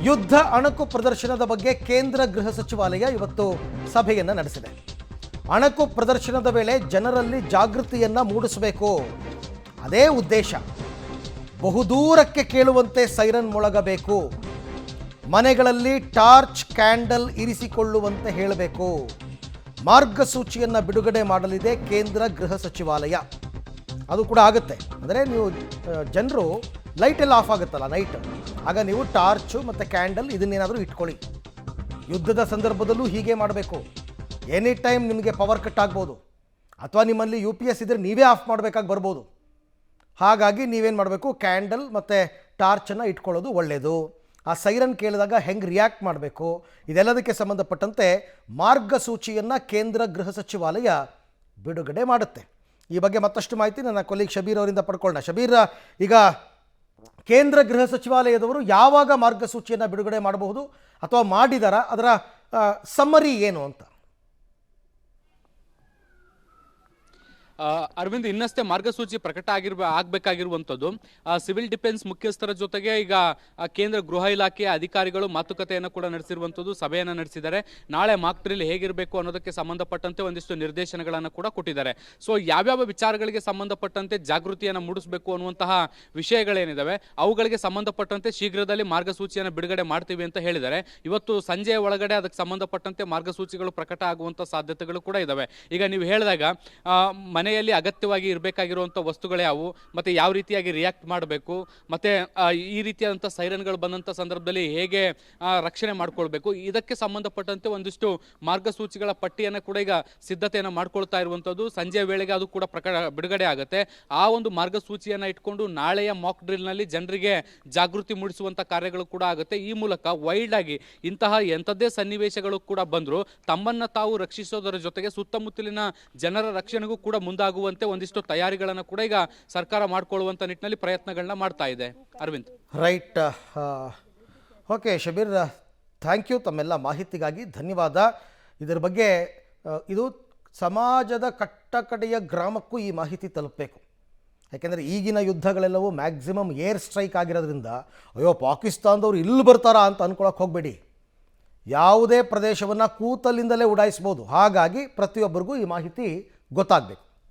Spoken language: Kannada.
ಯುದ್ಧ ಅಣಕು ಪ್ರದರ್ಶನದ ಬಗ್ಗೆ ಕೇಂದ್ರ ಗೃಹ ಸಚಿವಾಲಯ ಇವತ್ತು ಸಭೆಯನ್ನು ನಡೆಸಿದೆ. ಅಣಕು ಪ್ರದರ್ಶನದ ವೇಳೆ ಜನರಲ್ಲಿ ಜಾಗೃತಿಯನ್ನು ಮೂಡಿಸಬೇಕು, ಅದೇ ಉದ್ದೇಶ. ಬಹುದೂರಕ್ಕೆ ಕೇಳುವಂತೆ ಸೈರನ್ ಮೊಳಗಬೇಕು, ಮನೆಗಳಲ್ಲಿ ಟಾರ್ಚ್ ಕ್ಯಾಂಡಲ್ ಇರಿಸಿಕೊಳ್ಳುವಂತೆ ಹೇಳಬೇಕು. ಮಾರ್ಗಸೂಚಿಯನ್ನು ಬಿಡುಗಡೆ ಮಾಡಲಿದೆ ಕೇಂದ್ರ ಗೃಹ ಸಚಿವಾಲಯ. ಅದು ಕೂಡ ಆಗುತ್ತೆ. ಅಂದರೆ ನೀವು ಜನರು ಲೈಟ್ ಎಲ್ಲ ಆಫ್ ಆಗುತ್ತಲ್ಲ ನೈಟ್, ಆಗ ನೀವು ಟಾರ್ಚು ಮತ್ತು ಕ್ಯಾಂಡಲ್ ಇದನ್ನೇನಾದರೂ ಇಟ್ಕೊಳ್ಳಿ. ಯುದ್ಧದ ಸಂದರ್ಭದಲ್ಲೂ ಹೀಗೆ ಮಾಡಬೇಕು. ಎನಿ ಟೈಮ್ ನಿಮಗೆ ಪವರ್ ಕಟ್ ಆಗ್ಬೋದು, ಅಥವಾ ನಿಮ್ಮಲ್ಲಿ UPS ಇದ್ದರೆ ನೀವೇ ಆಫ್ ಮಾಡಬೇಕಾಗಿ ಬರ್ಬೋದು. ಹಾಗಾಗಿ ನೀವೇನು ಮಾಡಬೇಕು, ಕ್ಯಾಂಡಲ್ ಮತ್ತು ಟಾರ್ಚನ್ನು ಇಟ್ಕೊಳ್ಳೋದು ಒಳ್ಳೆಯದು. ಆ ಸೈರನ್ ಕೇಳಿದಾಗ ಹೆಂಗೆ ರಿಯಾಕ್ಟ್ ಮಾಡಬೇಕು, ಇದೆಲ್ಲದಕ್ಕೆ ಸಂಬಂಧಪಟ್ಟಂತೆ ಮಾರ್ಗಸೂಚಿಯನ್ನು ಕೇಂದ್ರ ಗೃಹ ಸಚಿವಾಲಯ ಬಿಡುಗಡೆ ಮಾಡುತ್ತೆ. ಈ ಬಗ್ಗೆ ಮತ್ತಷ್ಟು ಮಾಹಿತಿ ನನ್ನ ಕೊಲೀಗ್ ಶಬೀರ್ ಅವರಿಂದ ಪಡ್ಕೊಳ್ಳೋಣ. ಶಬೀರ್, ಈಗ ಕೇಂದ್ರ ಗೃಹ ಸಚಿವಾಲಯದವರು ಯಾವಾಗ ಮಾರ್ಗಸೂಚಿಯನ್ನು ಬಿಡುಗಡೆ ಮಾಡಬಹುದು ಅಥವಾ ಮಾಡಿದಾರ, ಅದರ ಸಮ್ಮರಿ ಏನು ಅಂತ? ಅರವಿಂದ್, ಇನ್ನಷ್ಟೇ ಮಾರ್ಗಸೂಚಿ ಪ್ರಕಟ ಆಗಬೇಕಾಗಿರುವಂಥದ್ದು. ಸಿವಿಲ್ ಡಿಫೆನ್ಸ್ ಮುಖ್ಯಸ್ಥರ ಜೊತೆಗೆ ಈಗ ಕೇಂದ್ರ ಗೃಹ ಇಲಾಖೆಯ ಅಧಿಕಾರಿಗಳು ಮಾತುಕತೆಯನ್ನು ಕೂಡ ನಡೆಸಿರುವಂಥದ್ದು, ಸಭೆಯನ್ನು ನಡೆಸಿದ್ದಾರೆ. ನಾಳೆ ಮಾಕ್ ಡ್ರಿಲ್ ಹೇಗಿರಬೇಕು ಅನ್ನೋದಕ್ಕೆ ಸಂಬಂಧಪಟ್ಟಂತೆ ಒಂದಿಷ್ಟು ನಿರ್ದೇಶನಗಳನ್ನು ಕೂಡ ಕೊಟ್ಟಿದ್ದಾರೆ. ಸೊ ಯಾವ್ಯಾವ ವಿಚಾರಗಳಿಗೆ ಸಂಬಂಧಪಟ್ಟಂತೆ ಜಾಗೃತಿಯನ್ನು ಮೂಡಿಸಬೇಕು ಅನ್ನುವಂತಹ ವಿಷಯಗಳೇನಿದ್ದಾವೆ ಅವುಗಳಿಗೆ ಸಂಬಂಧಪಟ್ಟಂತೆ ಶೀಘ್ರದಲ್ಲಿ ಮಾರ್ಗಸೂಚಿಯನ್ನು ಬಿಡುಗಡೆ ಮಾಡ್ತೀವಿ ಅಂತ ಹೇಳಿದ್ದಾರೆ. ಇವತ್ತು ಸಂಜೆಯ ಒಳಗಡೆ ಅದಕ್ಕೆ ಸಂಬಂಧಪಟ್ಟಂತೆ ಮಾರ್ಗಸೂಚಿಗಳು ಪ್ರಕಟ ಆಗುವಂಥ ಸಾಧ್ಯತೆಗಳು ಕೂಡ ಇದ್ದಾವೆ. ಈಗ ನೀವು ಹೇಳಿದಾಗ ಮನೆಯಲ್ಲಿ ಅಗತ್ಯವಾಗಿ ಇರಬೇಕಾಗಿರುವಂಥ ವಸ್ತುಗಳು ಯಾವುವು, ಮತ್ತು ಯಾವ ರೀತಿಯಾಗಿ ರಿಯಾಕ್ಟ್ ಮಾಡಬೇಕು, ಮತ್ತು ಈ ರೀತಿಯಾದಂಥ ಸೈರನ್ಗಳು ಬಂದಂಥ ಸಂದರ್ಭದಲ್ಲಿ ಹೇಗೆ ರಕ್ಷಣೆ ಮಾಡ್ಕೊಳ್ಬೇಕು, ಇದಕ್ಕೆ ಸಂಬಂಧಪಟ್ಟಂತೆ ಒಂದಿಷ್ಟು ಮಾರ್ಗಸೂಚಿಗಳ ಪಟ್ಟಿಯನ್ನು ಕೂಡ ಈಗ ಸಿದ್ಧತೆಯನ್ನು ಮಾಡ್ಕೊಳ್ತಾ ಇರುವಂಥದ್ದು. ಸಂಜೆಯ ವೇಳೆಗೆ ಅದು ಕೂಡ ಬಿಡುಗಡೆ ಆಗುತ್ತೆ. ಆ ಒಂದು ಮಾರ್ಗಸೂಚಿಯನ್ನು ಇಟ್ಕೊಂಡು ನಾಳೆಯ ಮಾಕ್ ಡ್ರಿಲ್ನಲ್ಲಿ ಜನರಿಗೆ ಜಾಗೃತಿ ಮೂಡಿಸುವಂಥ ಕಾರ್ಯಗಳು ಕೂಡ ಆಗುತ್ತೆ. ಈ ಮೂಲಕ ವೈಲ್ಡ್ ಆಗಿ ಇಂತಹ ಎಂಥದ್ದೇ ಸನ್ನಿವೇಶಗಳು ಕೂಡ ಬಂದರೂ ತಮ್ಮನ್ನು ತಾವು ರಕ್ಷಿಸೋದರ ಜೊತೆಗೆ ಸುತ್ತಮುತ್ತಲಿನ ಜನರ ರಕ್ಷಣೆಗೂ ಕೂಡ ಮುಂದಾಗುವಂತೆ ಒಂದಿಷ್ಟು ತಯಾರಿಗಳನ್ನು ಕೂಡ ಈಗ ಸರ್ಕಾರ ಮಾಡಿಕೊಳ್ಳುವಂಥ ನಿಟ್ಟಿನಲ್ಲಿ ಪ್ರಯತ್ನಗಳನ್ನ ಮಾಡ್ತಾ ಇದೆ. Aravind, right. Okay Shabeer, thank you ತಮ್ಮೆಲ್ಲ ಮಾಹಿತಿಗಾಗಿ, ಧನ್ಯವಾದ. ಇದರ ಬಗ್ಗೆ ಇದು ಸಮಾಜದ ಕಟ್ಟಕಡೆಯ ಗ್ರಾಮಕ್ಕೂ ಈ ಮಾಹಿತಿ ತಲುಪಬೇಕು. ಯಾಕೆಂದರೆ ಈಗಿನ ಯುದ್ಧಗಳೆಲ್ಲವೂ ಮ್ಯಾಕ್ಸಿಮಮ್ ಏರ್ ಸ್ಟ್ರೈಕ್ ಆಗಿರೋದ್ರಿಂದ ಅಯ್ಯೋ ಪಾಕಿಸ್ತಾನದವ್ರು ಇಲ್ಲಿ ಬರ್ತಾರಾ ಅಂತ ಅಂದ್ಕೊಳಕ್ಕೆ ಹೋಗಬೇಡಿ. ಯಾವುದೇ ಪ್ರದೇಶವನ್ನು ಕೂತಲ್ಲಿಂದಲೇ ಉಡಾಯಿಸ್ಬೋದು. ಹಾಗಾಗಿ ಪ್ರತಿಯೊಬ್ಬರಿಗೂ ಈ ಮಾಹಿತಿ ಗೊತ್ತಾಗಬೇಕು.